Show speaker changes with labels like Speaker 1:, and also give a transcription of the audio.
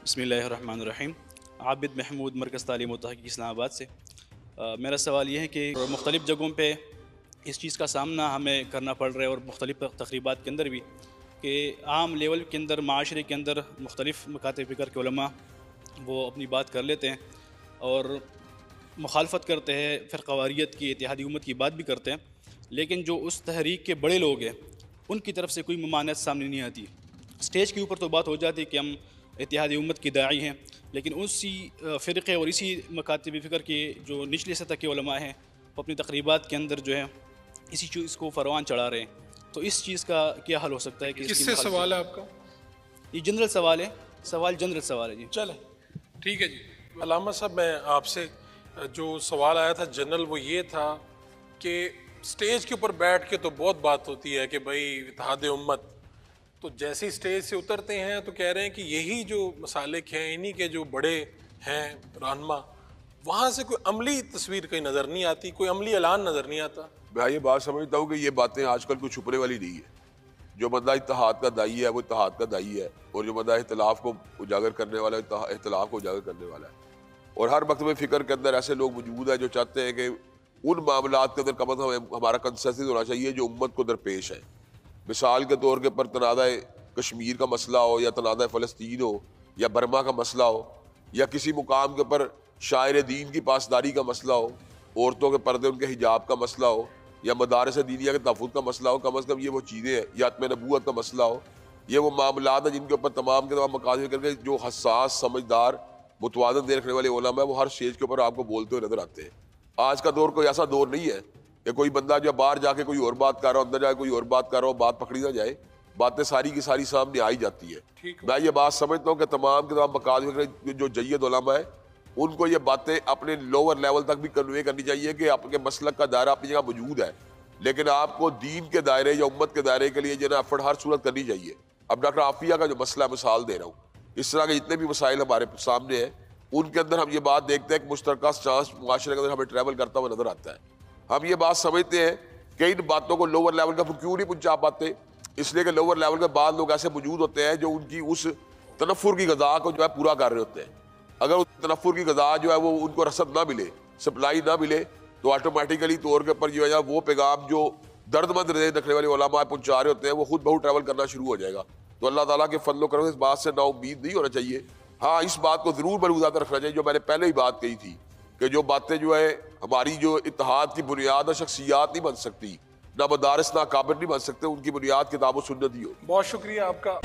Speaker 1: بسم اللہ الرحمن الرحیم. عابد محمود، مرکز تعلیم و تحقیق اسلام آباد سے. میرا سوال یہ ہے کہ مختلف جگہوں پہ اس چیز کا سامنا ہمیں کرنا پڑ رہا ہے، اور مختلف تقریبات کے اندر بھی، کہ عام لیول کے اندر معاشرے کے اندر مختلف مکاتب فکر کے علماء وہ اپنی بات کر لیتے ہیں اور مخالفت کرتے ہیں، فرقہ واریت کی، اتحادی امت کی بات بھی کرتے ہیں، لیکن جو اس تحریک کے بڑے لوگ ہیں ان کی طرف سے کوئی ممانعت سامنے نہیں آتی. اسٹیج کے اوپر تو بات ہو جاتی ہے کہ ہم اتحادی امت کی داعی ہیں، لیکن اسی فرقے اور اسی مکاتب فکر کے جو نچلی سطح کے علماء ہیں وہ اپنی تقریبات کے اندر جو ہے اسی چیز کو فروان چڑھا رہے ہیں. تو اس چیز کا کیا حل ہو سکتا ہے؟ کہ
Speaker 2: کس سے سوال ہے آپ کا؟
Speaker 1: یہ جنرل سوال ہے، جنرل سوال ہے جی.
Speaker 2: چلیں ٹھیک ہے جی. علامہ صاحب، میں آپ سے جو سوال آیا تھا جنرل، وہ یہ تھا کہ سٹیج کے اوپر بیٹھ کے تو بہت بات ہوتی ہے کہ بھائی اتحاد امت، تو جیسے ہی سٹیج سے اترتے ہیں تو کہہ رہے ہیں کہ یہی جو مسالک ہیں انہی کے جو بڑے ہیں رہنما، وہاں سے کوئی عملی تصویر کہیں نظر نہیں آتی، کوئی عملی اعلان نظر نہیں آتا.
Speaker 3: میں یہ بات سمجھتا ہوں کہ یہ باتیں آج کل کوئی چھپنے والی نہیں ہے. جو بندہ اتحاد کا داعی ہے وہ اتحاد کا داعی ہے، اور جو بندہ اختلاف کو اجاگر کرنے والا ہے اختلاف کو اجاگر کرنے والا ہے. اور ہر مکتب فکر کے اندر ایسے لوگ موجود ہیں جو چاہتے ہیں کہ ان معاملات کے اندر کم از کم ہمارا کنسنسس ہونا چاہیے جو امت کو درپیش ہے. مثال کے طور کے پر تنازع کشمیر کا مسئلہ ہو، یا تنازع فلسطین ہو، یا برما کا مسئلہ ہو، یا کسی مقام کے پر شاعر دین کی پاسداری کا مسئلہ ہو، عورتوں کے پردے ان کے حجاب کا مسئلہ ہو، یا مدارس دینیہ کے تحفظ کا مسئلہ ہو، کم از کم یہ وہ چیزیں ہیں، یا عتم نبوت کا مسئلہ ہو. یہ وہ معاملات ہیں جن کے اوپر تمام کے تمام مقاصد کر کے جو حساس، سمجھدار، متوازن دے رکھنے والے علماء ہیں وہ ہر اسٹیج کے اوپر آپ کو بولتے ہوئے نظر آتے ہیں. آج کا دور کوئی ایسا دور نہیں ہے کہ کوئی بندہ جو باہر جا کے کوئی اور بات کر رہا ہو، اندر جا کے کوئی اور بات کر رہا ہو، بات پکڑی نہ جائے. باتیں ساری کی ساری سامنے آئی جاتی ہے. میں یہ بات سمجھتا ہوں کہ تمام کے تمام مقاصد جو جید علماء ہیں ان کو یہ باتیں اپنے لوور لیول تک بھی کنوے کرنی چاہیے کہ آپ کے مسلک کا دائرہ اپنی جگہ موجود ہے، لیکن آپ کو دین کے دائرے یا امت کے دائرے کے لیے جو ہے ایفرٹ ہر صورت کرنی چاہیے. اب ڈاکٹر عافیہ کا جو مسئلہ مثال دے رہا ہوں، اس طرح کے جتنے بھی مسائل ہمارے سامنے ہیں ان کے اندر ہم یہ بات دیکھتے ہیں کہ مشترکہ چانس معاشرے کے اندر ہمیں ٹریول کرتا ہوا نظر آتا ہے. ہم یہ بات سمجھتے ہیں کہ ان باتوں کو لوور لیول کا کیوں نہیں پہنچا پاتے، اس لیے کہ لوور لیول کے بعد لوگ ایسے موجود ہوتے ہیں جو ان کی اس تنفر کی غذا کو جو ہے پورا کر رہے ہوتے ہیں. اگر اس تنفر کی غذا جو ہے وہ ان کو رسد نہ ملے، سپلائی نہ ملے، تو آٹومیٹیکلی طور کے اوپر جو ہے وہ پیغام جو درد مند رکھنے والے علماء پہنچا رہے ہوتے ہیں وہ خود بہت ٹریول کرنا شروع ہو جائے گا. تو اللہ تعالیٰ کے فضل و کرم اس بات سے نا امید نہیں ہونا چاہیے. ہاں، اس بات کو ضرور ملحوظات رکھنا چاہیے جو میں نے پہلے ہی بات کہی تھی کہ جو باتیں جو ہے ہماری جو اتحاد کی بنیاد اور شخصیات نہیں بن سکتی، نہ مدارس نہ اکابر نہیں بن سکتے، ان کی بنیاد کتاب و سنت ہی ہوگی.
Speaker 2: بہت شکریہ آپ کا.